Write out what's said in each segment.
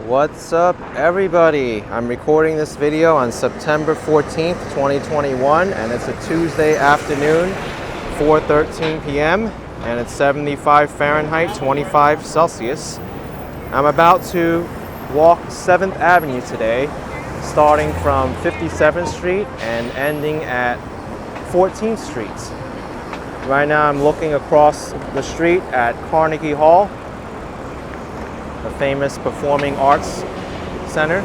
What's up, everybody? I'm recording this video on September 14th, 2021, and it's a Tuesday afternoon, 4:13 p.m., and it's 75 Fahrenheit, 25 Celsius. I'm about to walk 7th Avenue today, starting from 57th Street and ending at 14th Street. Right now I'm looking across the street at Carnegie Hall, the famous performing arts center.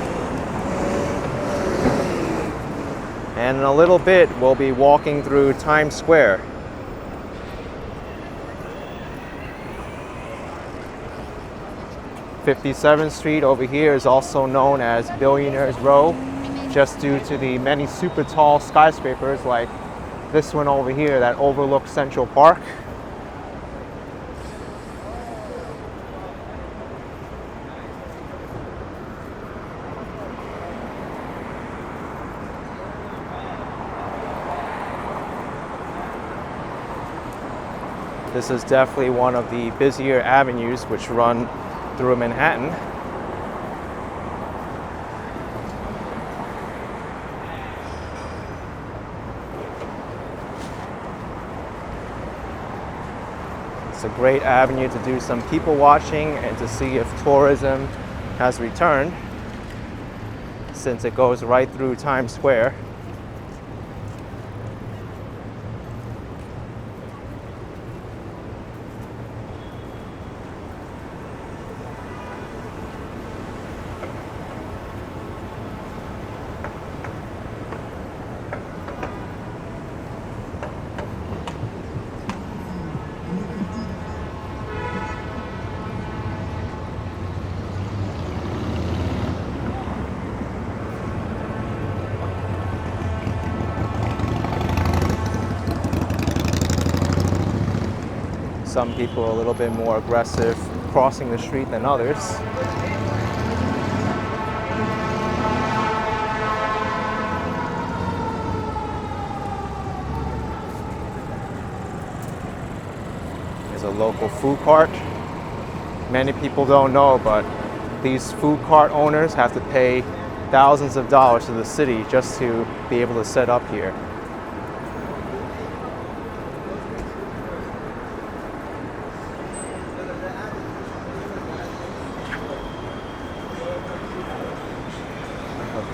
And in a little bit we'll be walking through Times Square. "57th Street over here is also known as Billionaires Row, just due to the many super tall skyscrapers like this one over here that overlooks Central Park. This is definitely one of the busier avenues which run through Manhattan. It's a great avenue to do some people watching and to see if tourism has returned, since it goes right through Times Square. Some people are a little bit more aggressive crossing the street than others. There's a local food cart. Many people don't know, but these food cart owners have to pay thousands of dollars to the city just to be able to set up here.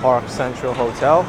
Park Central Hotel.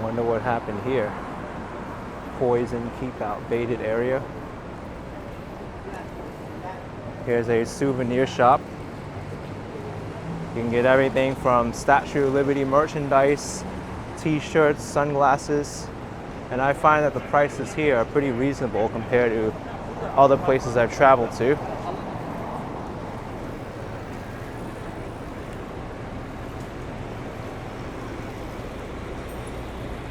Wonder what happened here. Poison keep out baited area. Here's a souvenir shop. You can get everything from Statue of Liberty merchandise, t-shirts, sunglasses, and I find that the prices here are pretty reasonable compared to other places I've traveled to.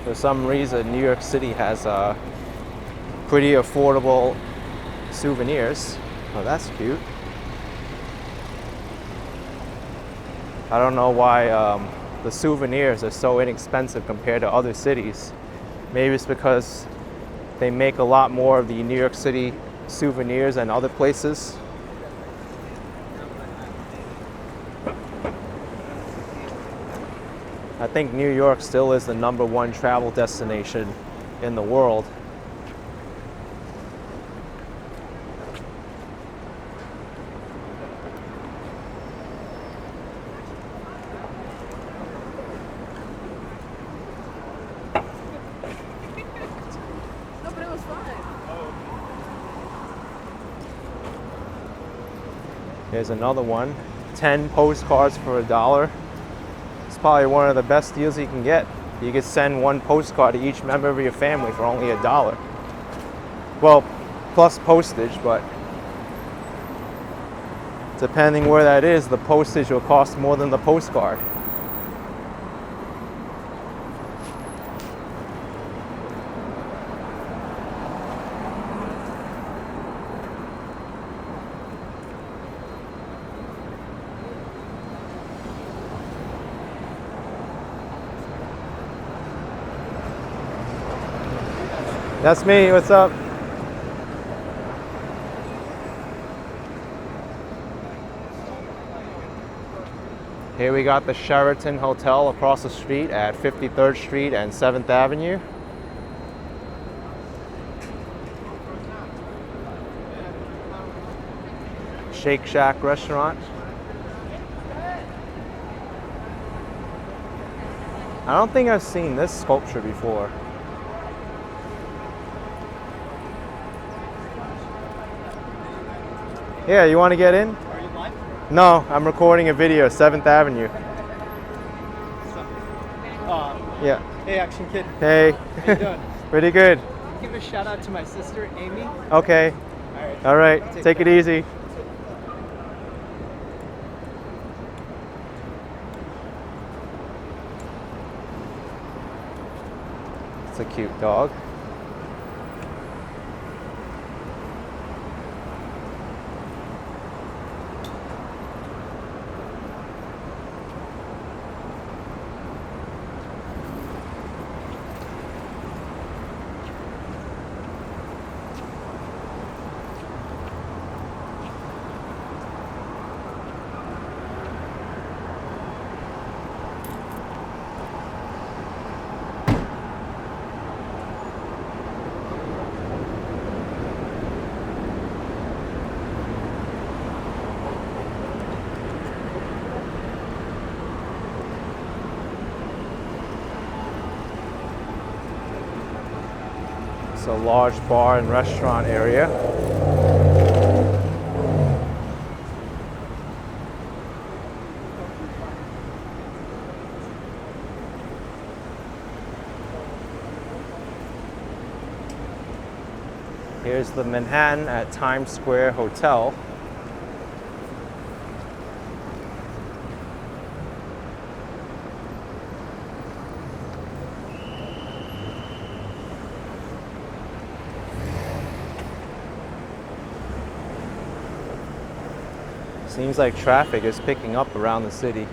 For some reason, New York City has pretty affordable souvenirs. Oh, that's cute. I don't know why the souvenirs are so inexpensive compared to other cities. Maybe it's because they make a lot more of the New York City souvenirs than other places. I think New York still is the #1 travel destination in the world. Here's another one. 10 postcards for $1. It's probably one of the best deals you can get. You could send one postcard to each member of your family for only $1. Well, plus postage, but depending where that is, the postage will cost more than the postcard. That's me, what's up? Here we got the Sheraton Hotel across the street at 53rd Street and 7th Avenue. Shake Shack restaurant. I don't think I've seen this sculpture before. Yeah, you want to get in? Are you live? No, I'm recording a video, 7th Avenue. Yeah. Hey, ActionKid. Hey. How you doing? Pretty good. Give a shout out to my sister, Amy. Okay. All right. Take it easy. It's a cute dog. It's a large bar and restaurant area. Here's the Manhattan at Times Square Hotel. Seems like traffic is picking up around the city.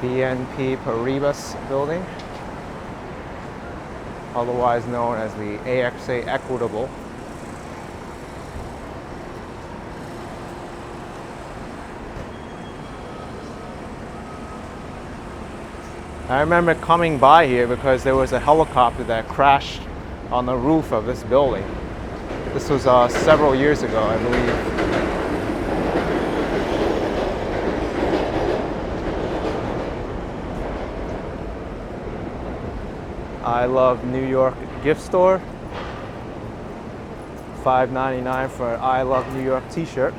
BNP Paribas building, otherwise known as the AXA Equitable. I remember coming by here because there was a helicopter that crashed on the roof of this building. This was several years ago, I believe. I Love New York gift store. $5.99 for an I Love New York t-shirt.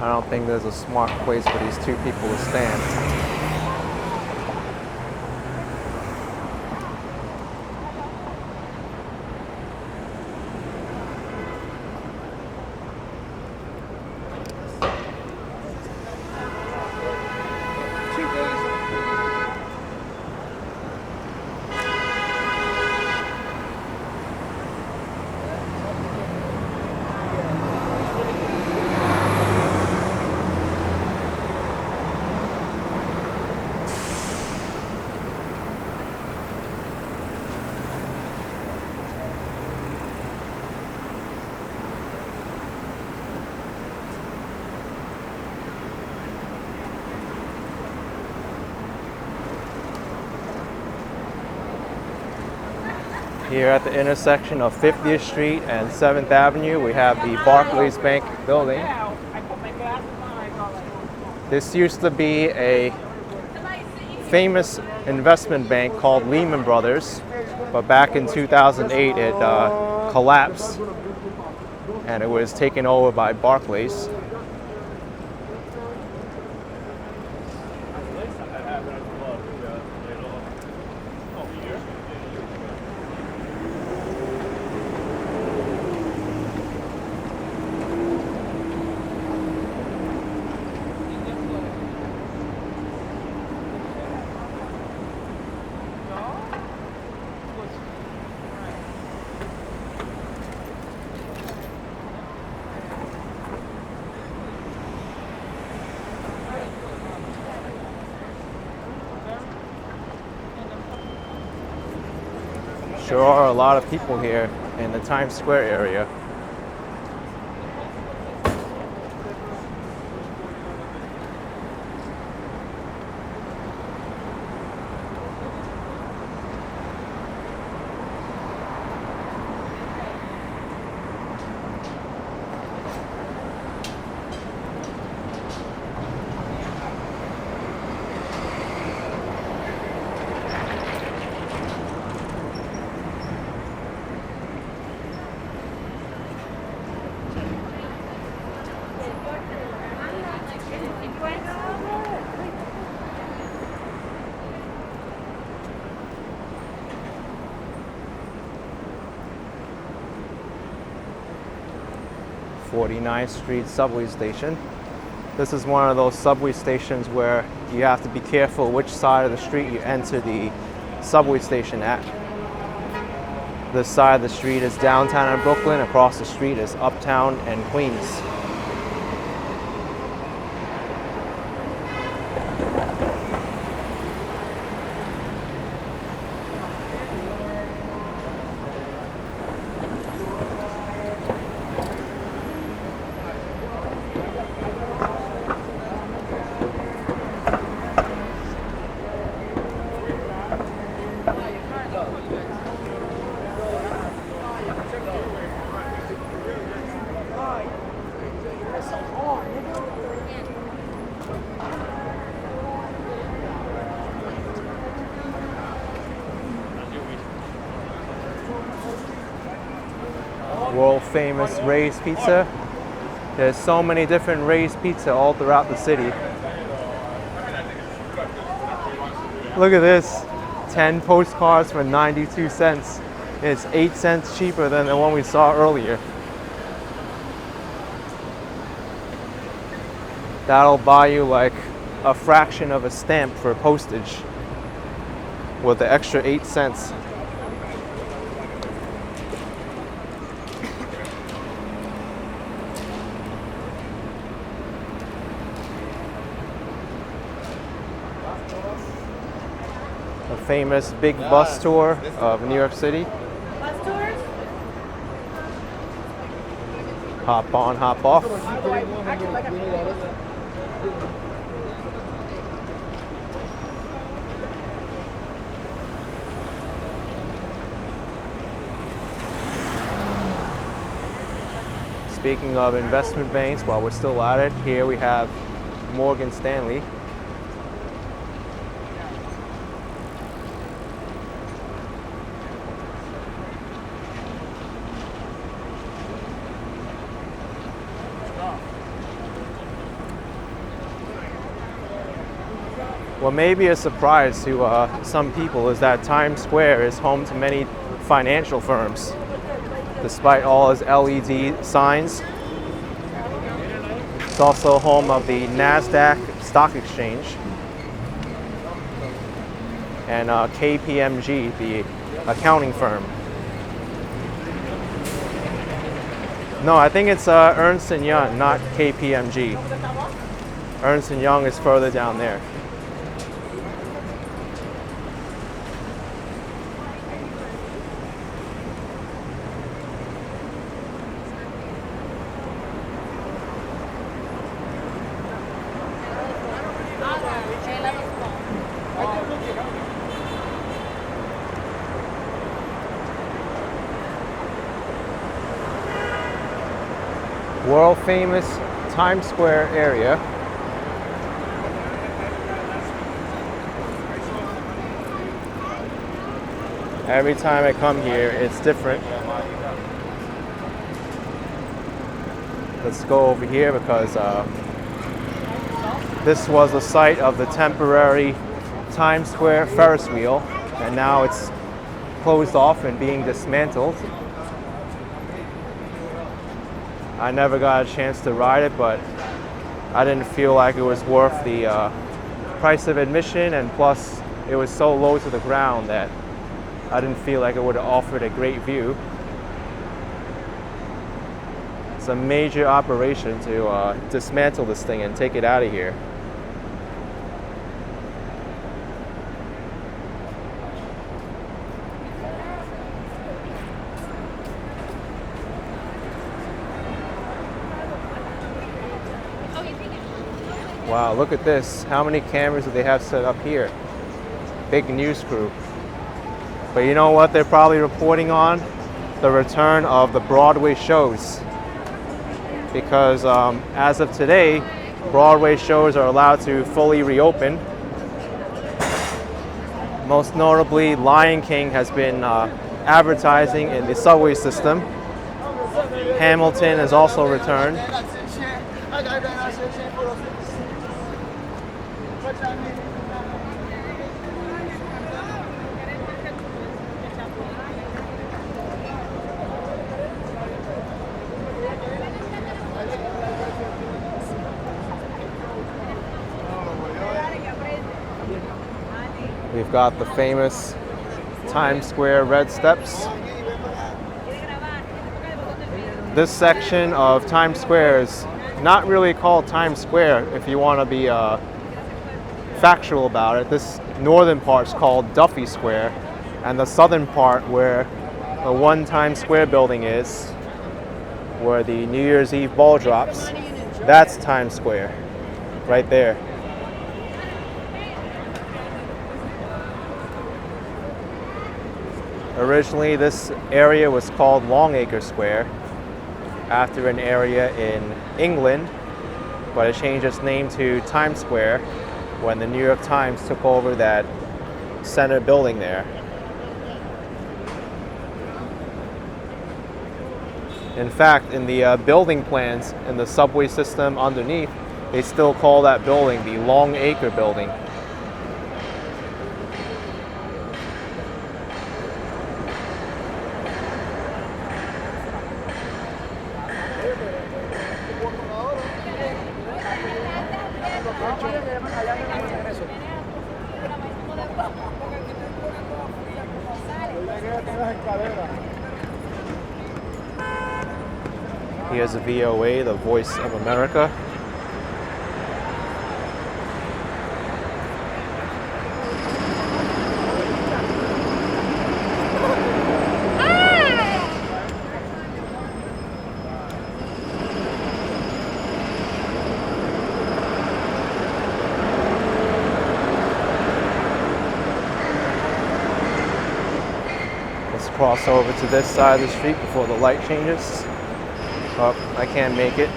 I don't think there's a smart place for these two people to stand. Here at the intersection of 50th Street and 7th Avenue, we have the Barclays Bank building. This used to be a famous investment bank called Lehman Brothers, but back in 2008 it collapsed and it was taken over by Barclays. There are a lot of people here in the Times Square area. (49th Street subway station. This is one of those subway stations where you have to be careful which side of the street you enter the subway station at. This side of the street is downtown in Brooklyn, across the street is uptown and Queens. World famous Ray's Pizza. There's so many different Ray's Pizza all throughout the city. Look at this, 10 postcards for 92 cents. It's 8 cents cheaper than the one we saw earlier. That'll buy you like a fraction of a stamp for postage with the extra 8 cents. A famous big bus tour of New York City. Bus tours? Hop on, hop off. Speaking of investment banks, while we're still at it, here we have Morgan Stanley. What may be a surprise to some people is that Times Square is home to many financial firms. Despite all its LED signs, it's also home of the NASDAQ Stock Exchange and KPMG, the accounting firm. No, I think it's Ernst & Young, not KPMG. Ernst & Young is further down there. world famous Times Square area. Every time I come here, it's different. Let's go over here because this was the site of the temporary Times Square Ferris wheel, and now it's closed off and being dismantled. I never got a chance to ride it, but I didn't feel like it was worth the price of admission, and plus it was so low to the ground that I didn't feel like it would have offered a great view. It's a major operation to dismantle this thing and take it out of here. Wow, look at this. How many cameras do they have set up here? Big news crew. But you know what they're probably reporting on? The return of the Broadway shows. Because as of today, Broadway shows are allowed to fully reopen. Most notably, Lion King has been advertising in the subway system. Hamilton has also returned. We've got the famous Times Square red steps. This section of Times Square is not really called Times Square if you want to be factual about it. This northern part is called Duffy Square, and the southern part where the one Times Square building is, where the New Year's Eve ball drops, that's Times Square, right there. Originally, this area was called Longacre Square, after an area in England, but it changed its name to Times Square when the New York Times took over that center building there. In fact, in the building plans in the subway system underneath, they still call that building the Longacre Building. Here's a VOA, the Voice of America. Let's cross over to this side of the street before the light changes. Oh, I can't make it.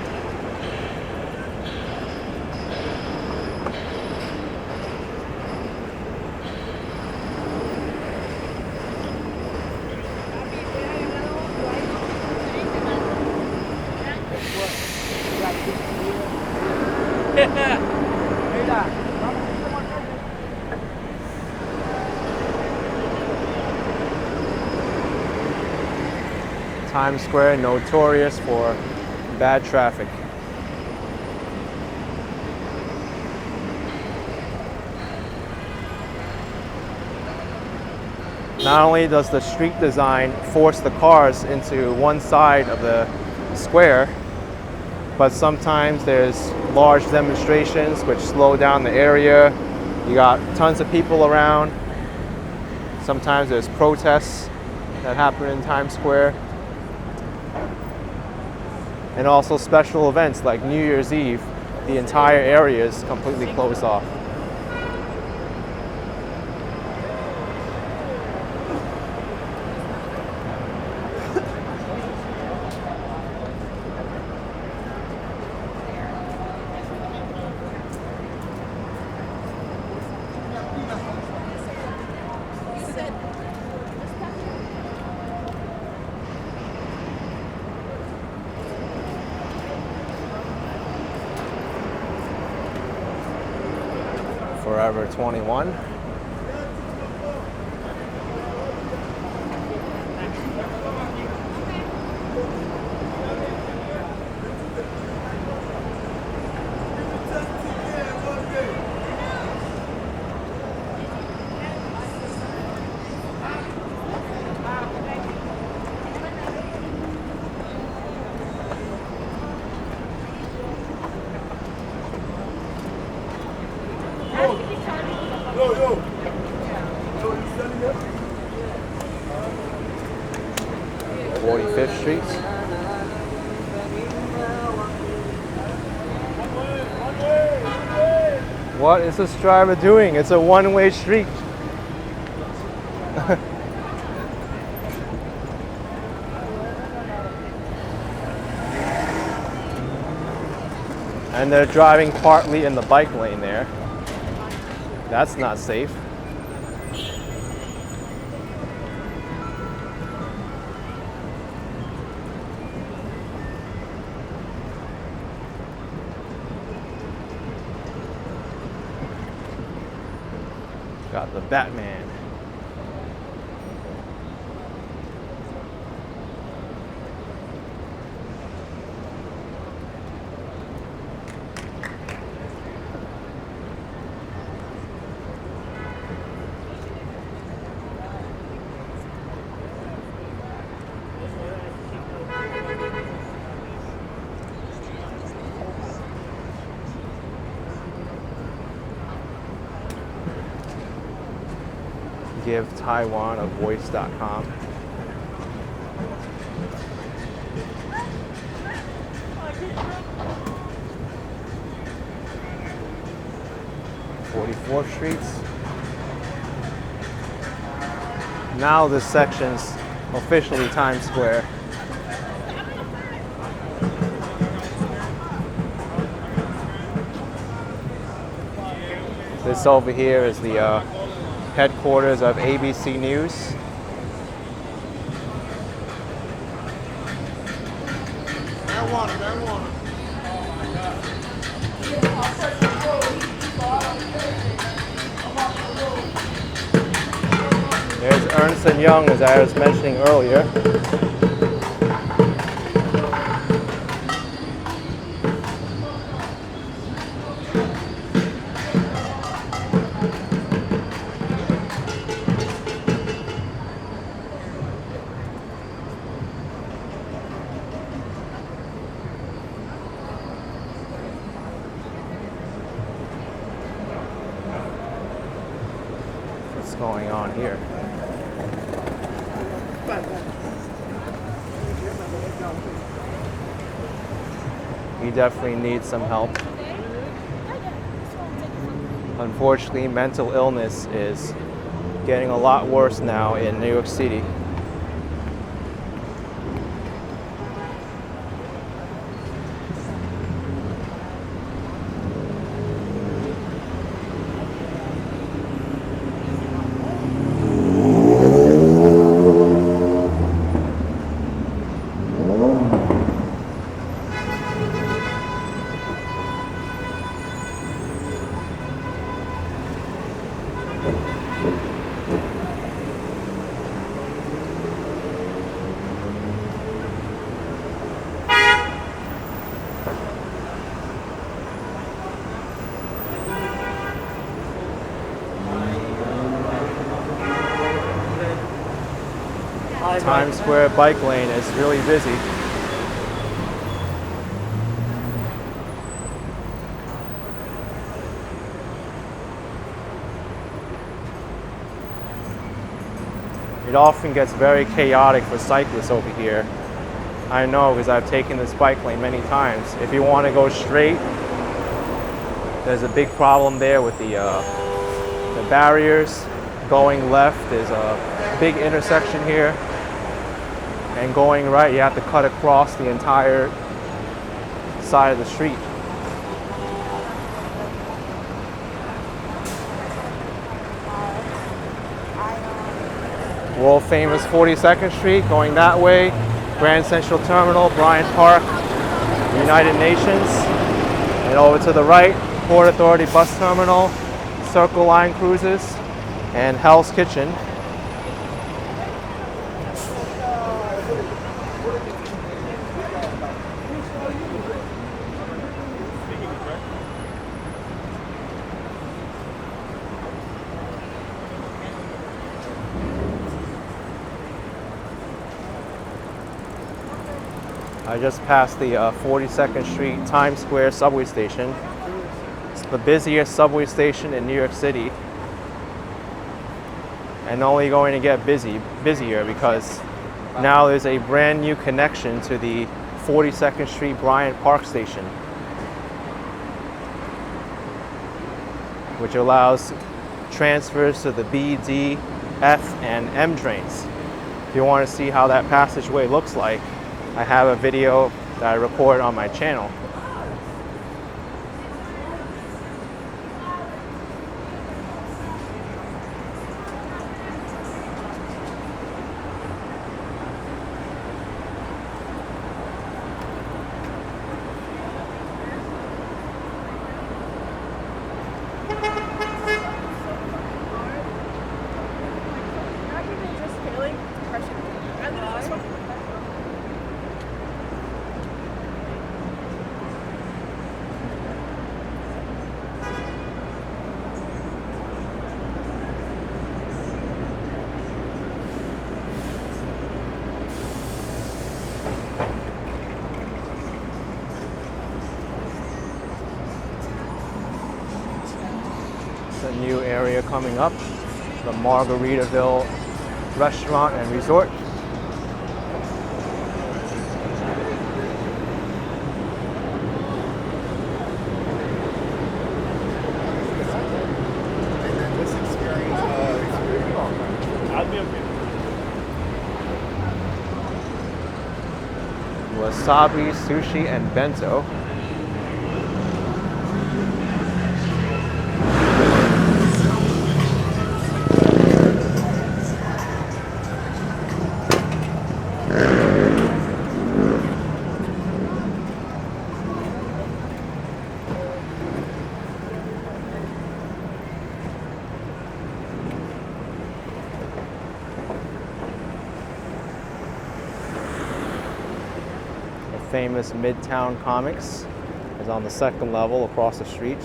Times Square, notorious for bad traffic. Not only does the street design force the cars into one side of the square, but sometimes there's large demonstrations which slow down the area. You got tons of people around. Sometimes there's protests that happen in Times Square. And also special events like New Year's Eve, the entire area is completely closed off. Forever 21. Yo, yo. Yo, you standing there? 45th Street. What is this driver doing? It's a one-way street. And they're driving partly in the bike lane there. That's not safe. Got the Batman. Give Taiwan a voice.com. (44th Street). Now this section's officially Times Square. This over here is the headquarters of ABC News. Marijuana. There's Ernst & Young, as I was mentioning earlier. What's going on here? We definitely need some help. Unfortunately, mental illness is getting a lot worse now in New York City. Times Square bike lane is really busy. It often gets very chaotic for cyclists over here. I know because I've taken this bike lane many times. If you want to go straight, there's a big problem there with the barriers. Going left is a big intersection here. And going right, you have to cut across the entire side of the street. World famous 42nd Street, going that way. Grand Central Terminal, Bryant Park, United Nations. And over to the right, Port Authority Bus Terminal, Circle Line cruises, and Hell's Kitchen. I just passed the 42nd Street Times Square subway station. It's the busiest subway station in New York City, and only going to get busier because now there's a brand new connection to the 42nd Street Bryant Park station, which allows transfers to the B, D, F, and M trains. If you want to see how that passageway looks like, I have a video that I record on my channel. A new area coming up, the Margaritaville Restaurant and Resort. Wasabi, sushi, and bento. Famous Midtown Comics is on the second level across the street.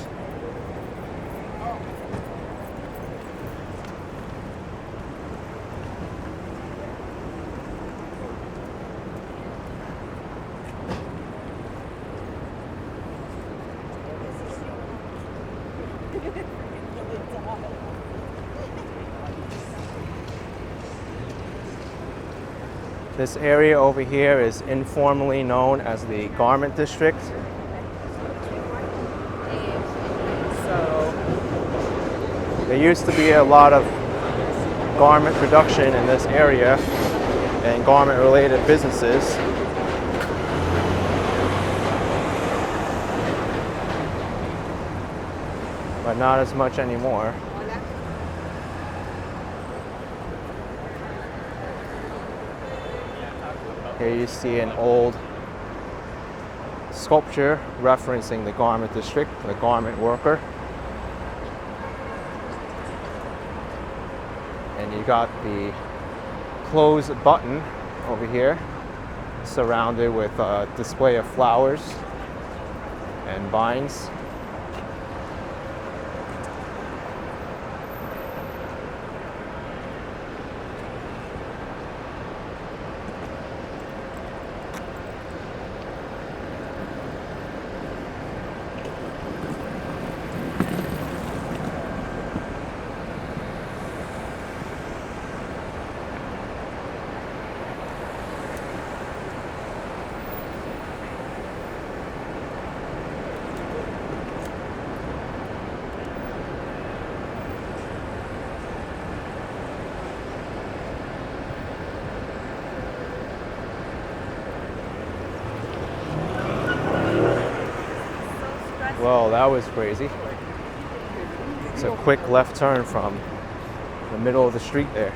This area over here is informally known as the Garment District. There used to be a lot of garment production in this area and garment related businesses. But not as much anymore. Here you see an old sculpture referencing the garment district, the garment worker. And you got the close button over here, surrounded with a display of flowers and vines. Well, that was crazy. It's a quick left turn from the middle of the street there.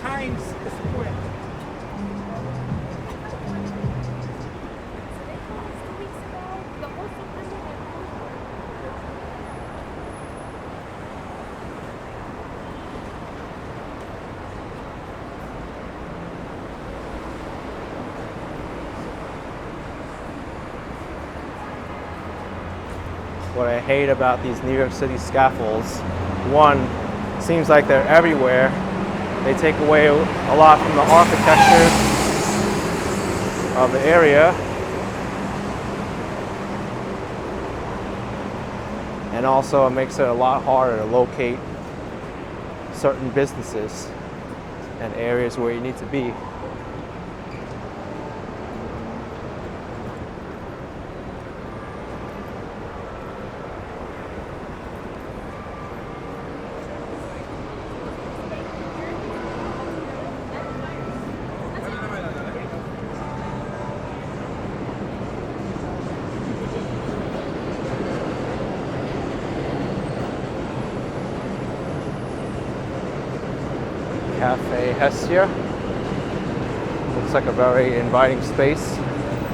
Times Square. what I hate about these New York City scaffolds. One, seems like they're everywhere. They take away a lot from the architecture of the area. And also it makes it a lot harder to locate certain businesses and areas where you need to be. Cafe Hestia. Looks like a very inviting space.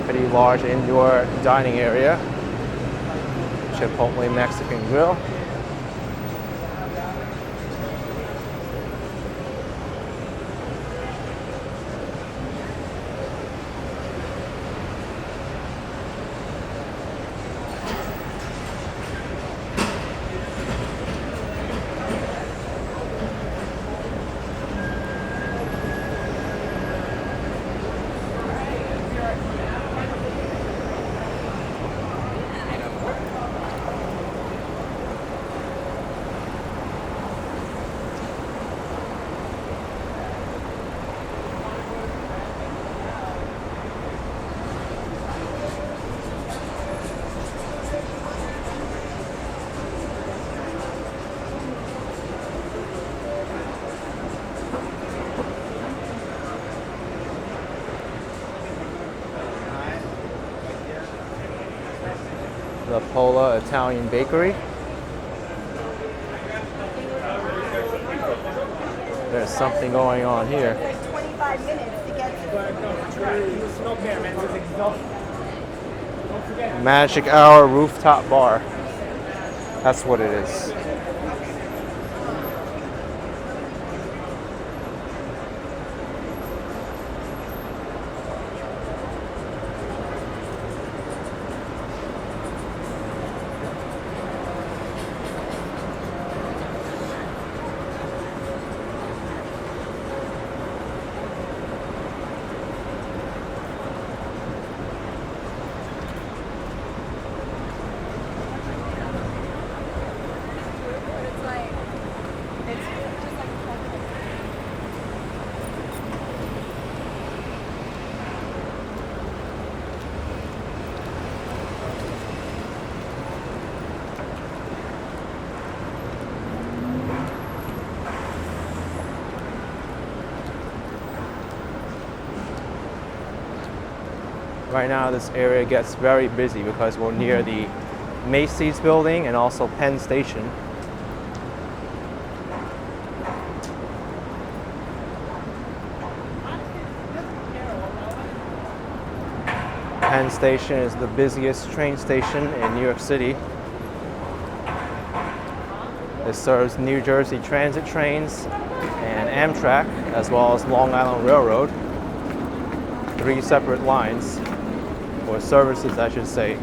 Pretty large indoor dining area. Chipotle Mexican grill. The Pola Italian Bakery. There's something going on here. There's 25 minutes to get to. Magic Hour Rooftop Bar. That's what it is. Right now this area gets very busy because we're near the Macy's building and also Penn Station. Penn Station is the busiest train station in New York City. It serves New Jersey Transit trains and Amtrak, as well as Long Island Railroad. 3 separate lines, or services I should say.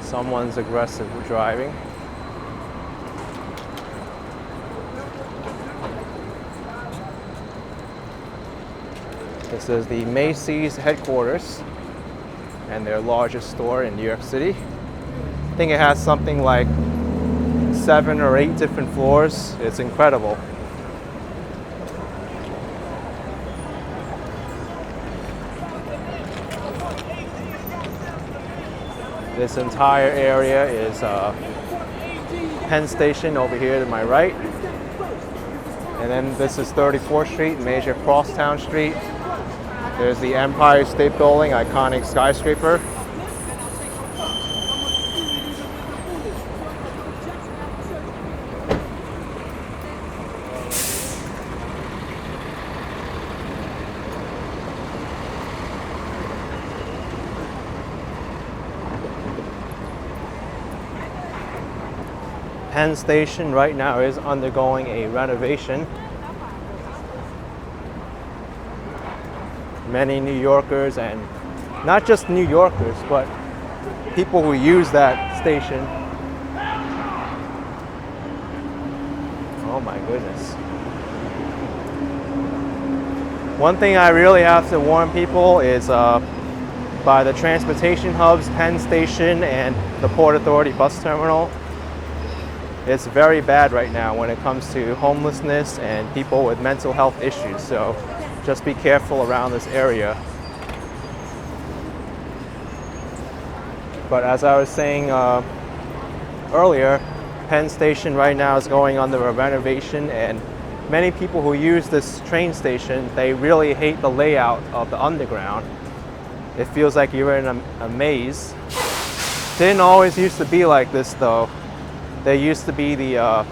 Someone's aggressive driving. This is the Macy's headquarters and their largest store in New York City. I think it has something like 7 or 8 different floors. It's incredible. This entire area is Penn Station over here to my right. And then this is 34th Street, major crosstown street. There's the Empire State Building, iconic skyscraper. Penn Station right now is undergoing a renovation. Many New Yorkers, and not just New Yorkers, but people who use that station. Oh my goodness. One thing I really have to warn people is by the transportation hubs, Penn Station and the Port Authority bus terminal, it's very bad right now when it comes to homelessness and people with mental health issues. So just be careful around this area. But as I was saying earlier, Penn Station right now is going under a renovation, and many people who use this train station, they really hate the layout of the underground. It feels like you're in a maze. Didn't always used to be like this though. There used to be the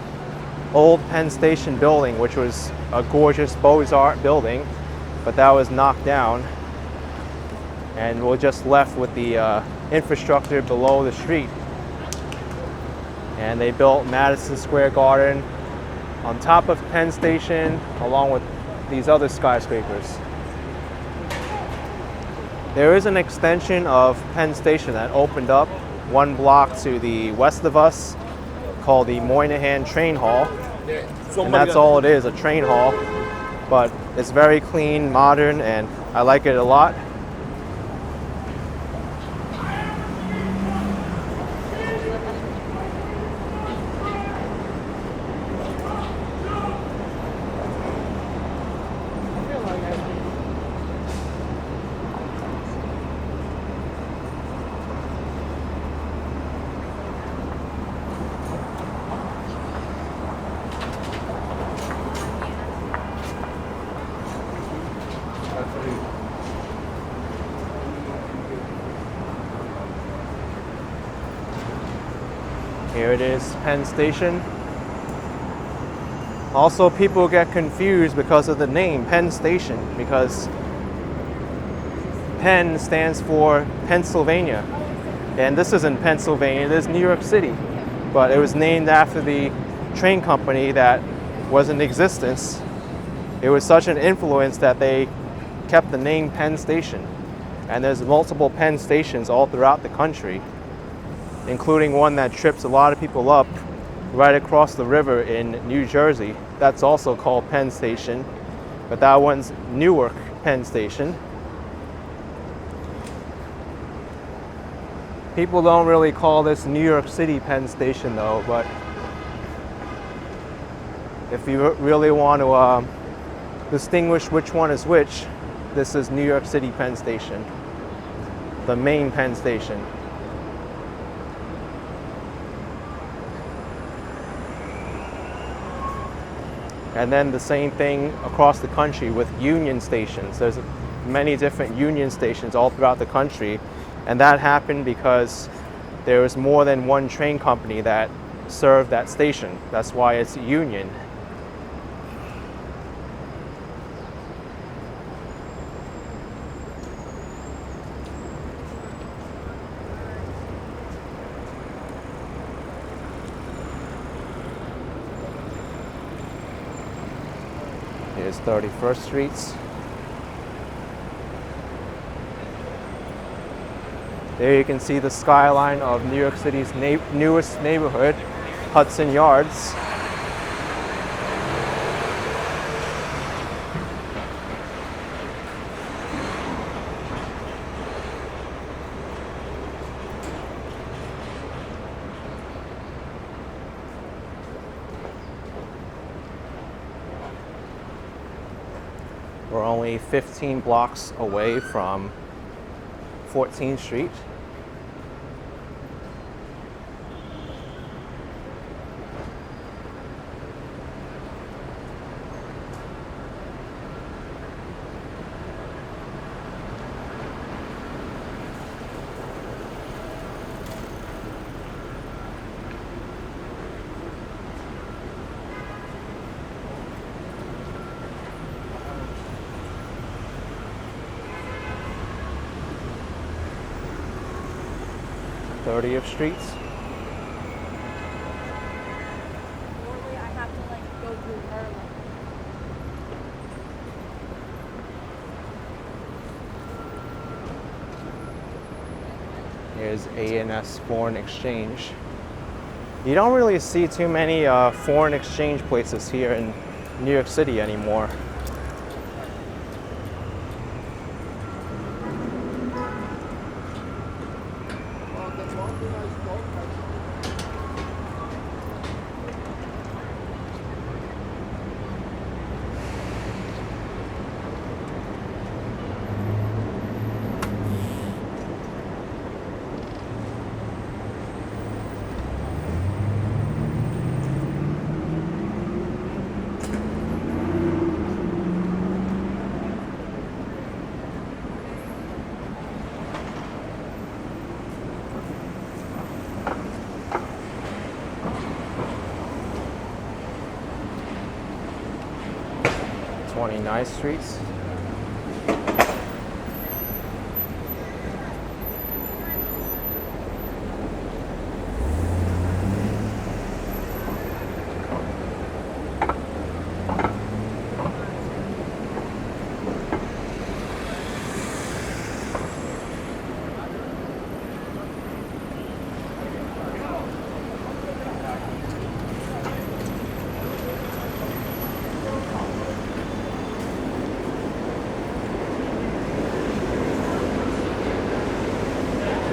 old Penn Station building, which was a gorgeous Beaux-Arts building, but that was knocked down, and we're just left with the infrastructure below the street. And they built Madison Square Garden on top of Penn Station, along with these other skyscrapers. There is an extension of Penn Station that opened up 1 block to the west of us, called the Moynihan Train Hall, and that's all it is, a train hall, but it's very clean, modern, and I like it a lot. Here it is, Penn Station. Also, people get confused because of the name, Penn Station, because Penn stands for Pennsylvania. And this isn't Pennsylvania, this is New York City. But it was named after the train company that was in existence. It was such an influence that they kept the name Penn Station. And there's multiple Penn Stations all throughout the country, including one that trips a lot of people up right across the river in New Jersey. That's also called Penn Station, but that one's Newark Penn Station. People don't really call this New York City Penn Station though, but if you really want to distinguish which one is which, this is New York City Penn Station, the main Penn Station. And then the same thing across the country with Union stations. There's many different Union stations all throughout the country. And that happened because there was more than one train company that served that station. That's why it's Union. Here's 31st Street. There you can see the skyline of New York City's newest neighborhood, Hudson Yards. We're only 15 blocks away from 14th Street. '30th Street. Normally I have to like go through Harlem. Here's A&S Foreign Exchange. You don't really see too many foreign exchange places here in New York City anymore. Twenty-ninth Street.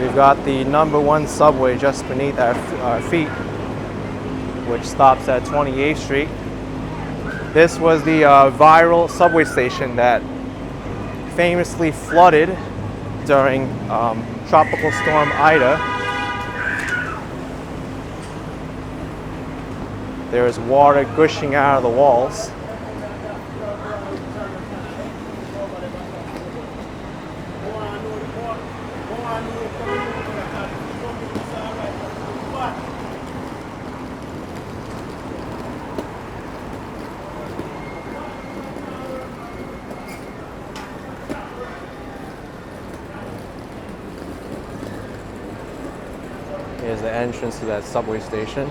We've got the #1 subway just beneath our feet, which stops at 28th Street. This was the viral subway station that famously flooded during Tropical Storm Ida. There's water gushing out of the walls. Here's the entrance to that subway station.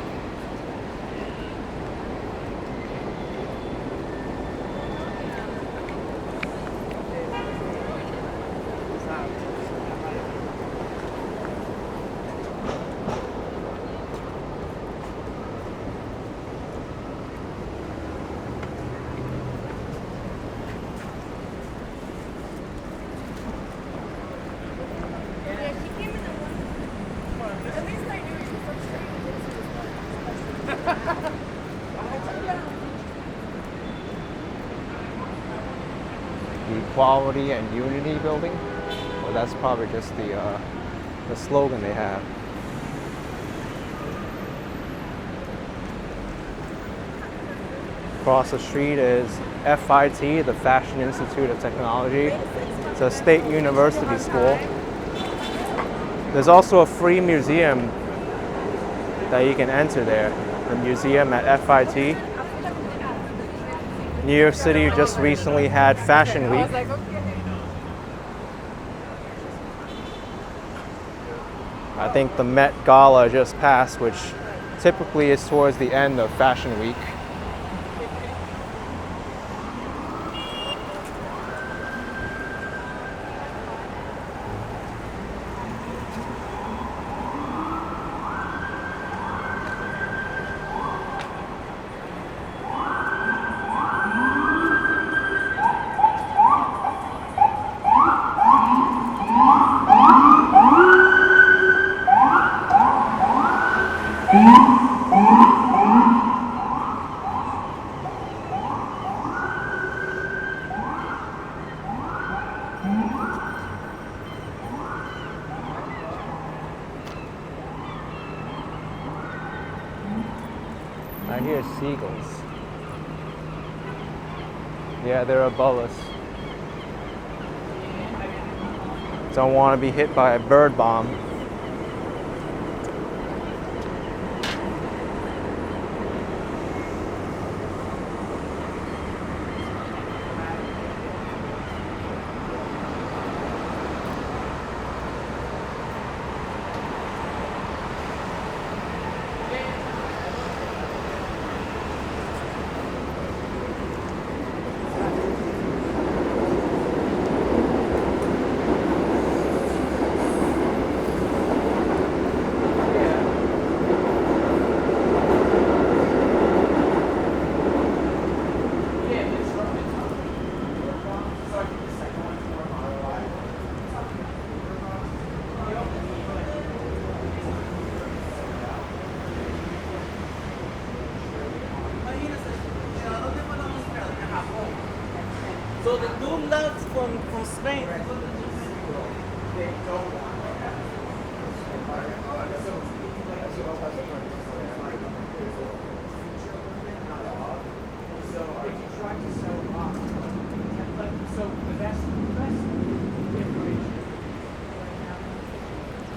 Equality and Unity building. Well, that's probably just the slogan they have. Across the street is FIT, the Fashion Institute of Technology. It's a state university school. There's also a free museum that you can enter there. The museum at FIT. New York City just recently had Fashion Week. I think the Met Gala just passed, which typically is towards the end of Fashion Week. I hear seagulls. Yeah, they're above us. Don't want to be hit by a bird bomb. So the two lads from Spain.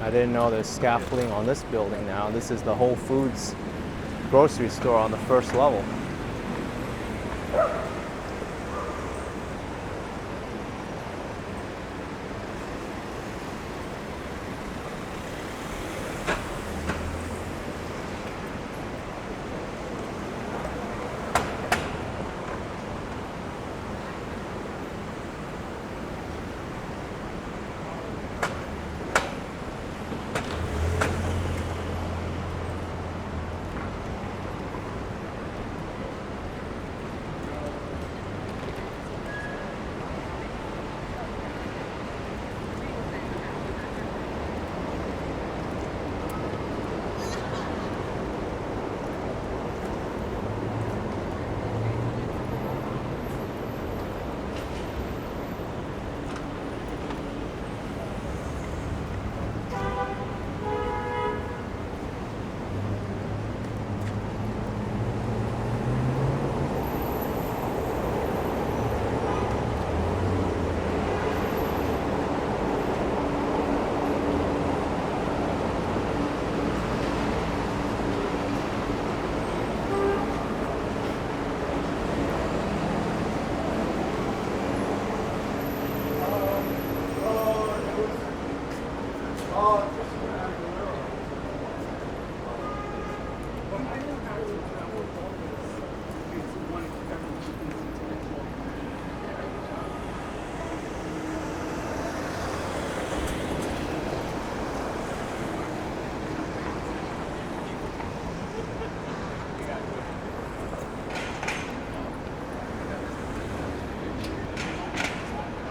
I didn't know there's scaffolding on this building now. This is the Whole Foods grocery store on the first level.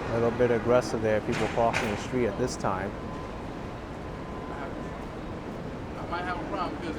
A little bit aggressive there, people crossing the street at this time. I might have a problem because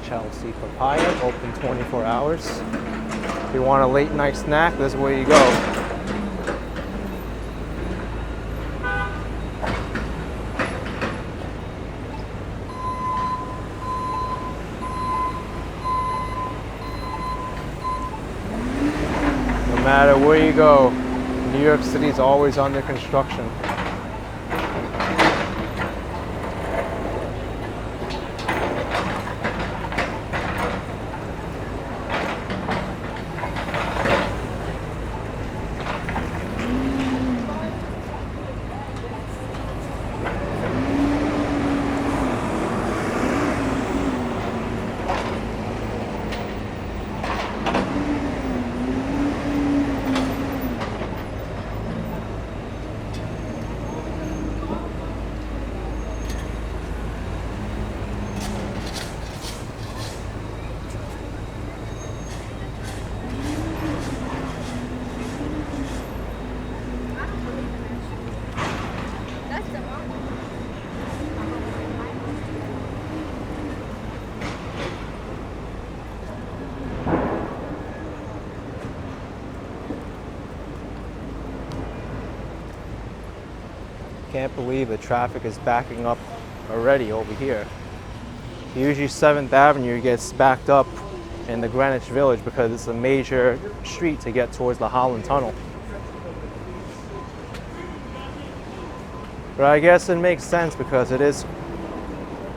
Chelsea Papaya, open 24 hours. If you want a late night snack, this is where you go. No matter where you go, New York City is always under construction. can't believe the traffic is backing up already over here. Usually 7th Avenue gets backed up in the Greenwich Village because it's a major street to get towards the Holland Tunnel. But I guess it makes sense because it is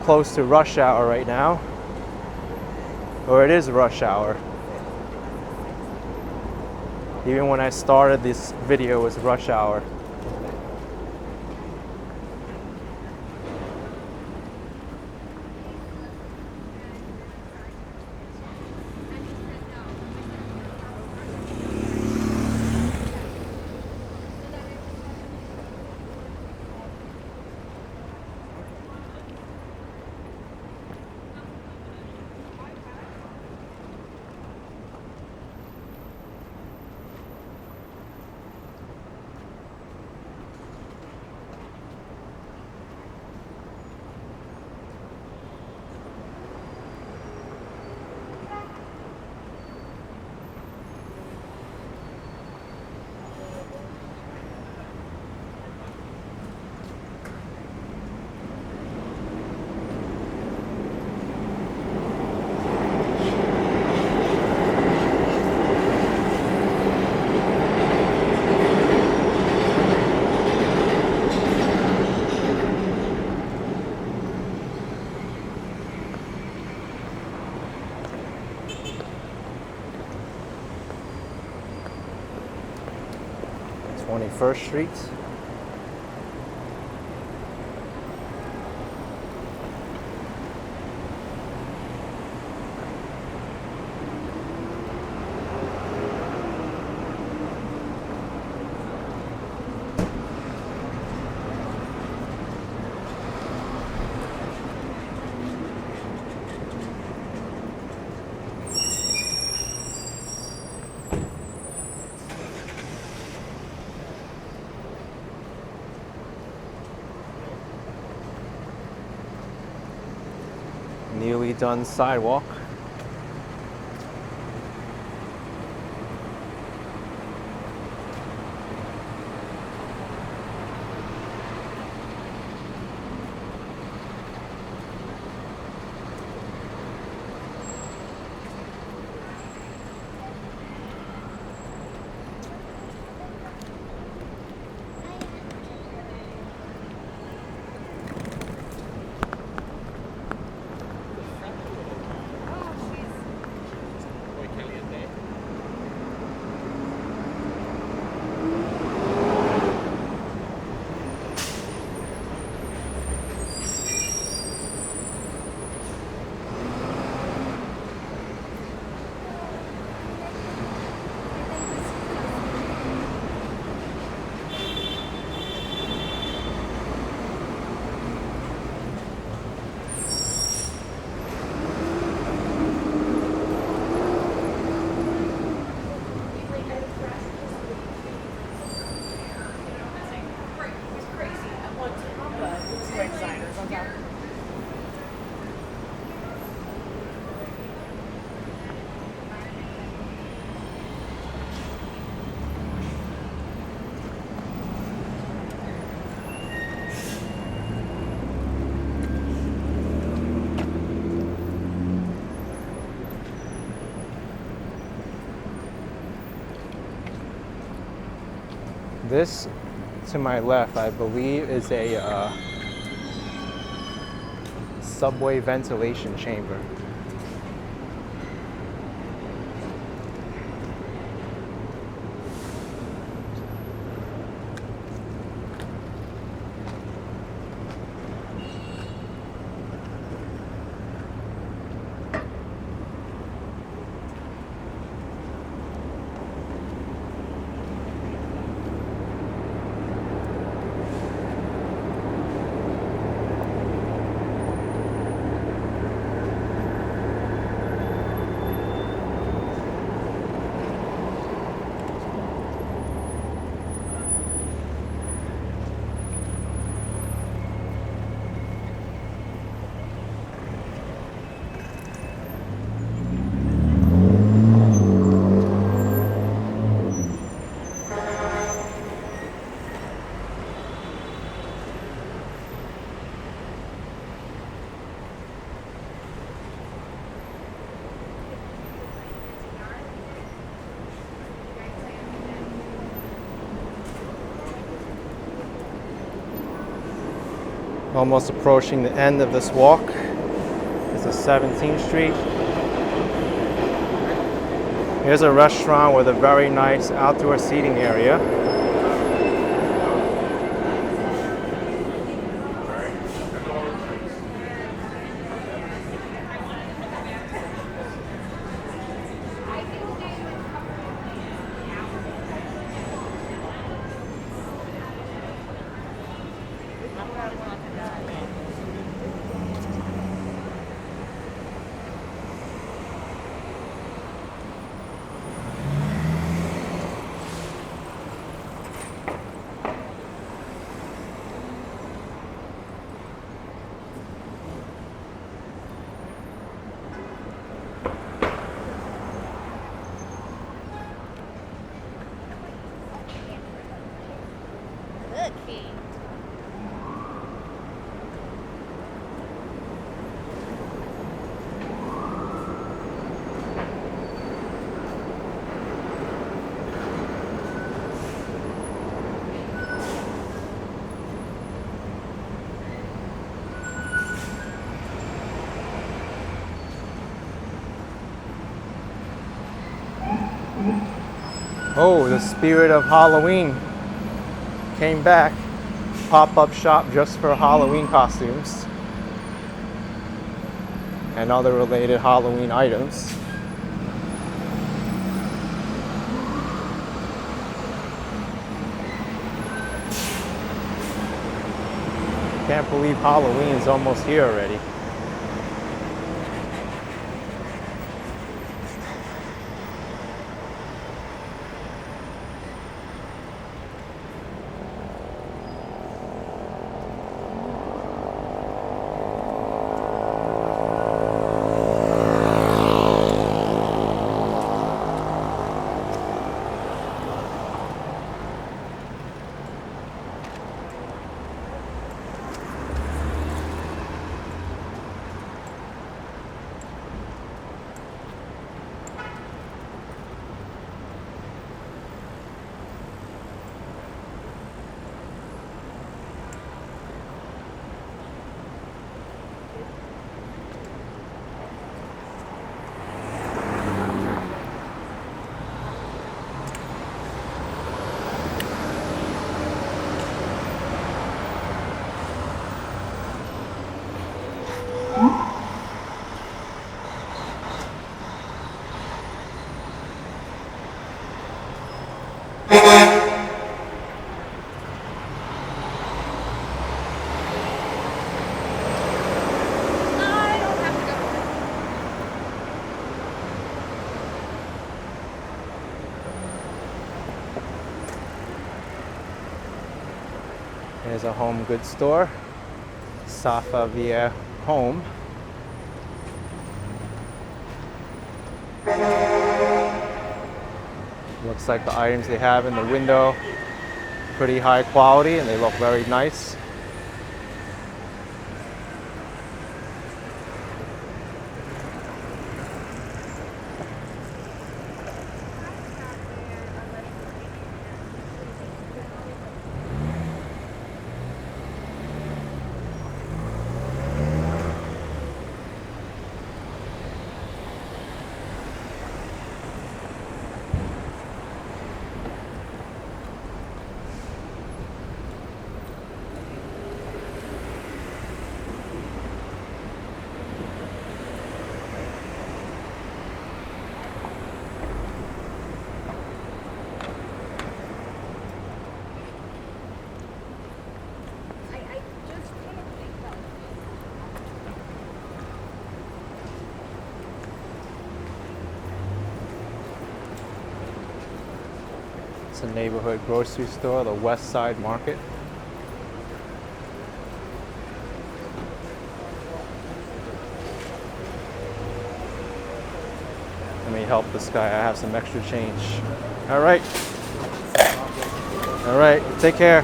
close to rush hour right now. Or it is rush hour. Even when I started this video, it was rush hour. First Street. Nearly done sidewalk. This to my left, I believe, is a subway ventilation chamber. Almost approaching the end of this walk. This is 17th Street. Here's a restaurant with a very nice outdoor seating area. Oh, the spirit of Halloween came back. Pop-up shop just for Halloween costumes and other related Halloween items. Can't believe Halloween's almost here already. There's a home goods store, Safa Via Home. Looks like the items they have in the window, pretty high quality and they look very nice. It's a neighborhood grocery store, the West Side Market. Let me help this guy. I have some extra change. All right. All right. Take care.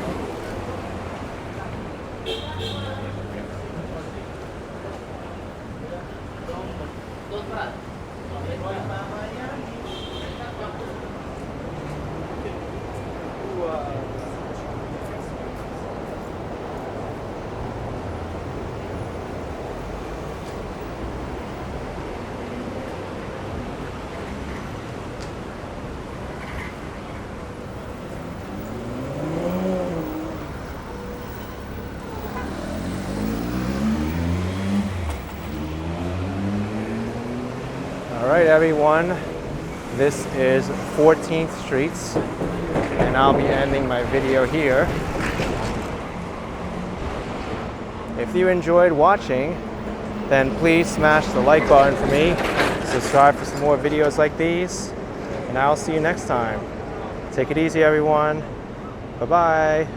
right, everyone. This is 14th Street, and I'll be ending my video here. If you enjoyed watching, then please smash the like button for me. Subscribe for some more videos like these, and I'll see you next time. Take it easy, everyone. Bye-bye.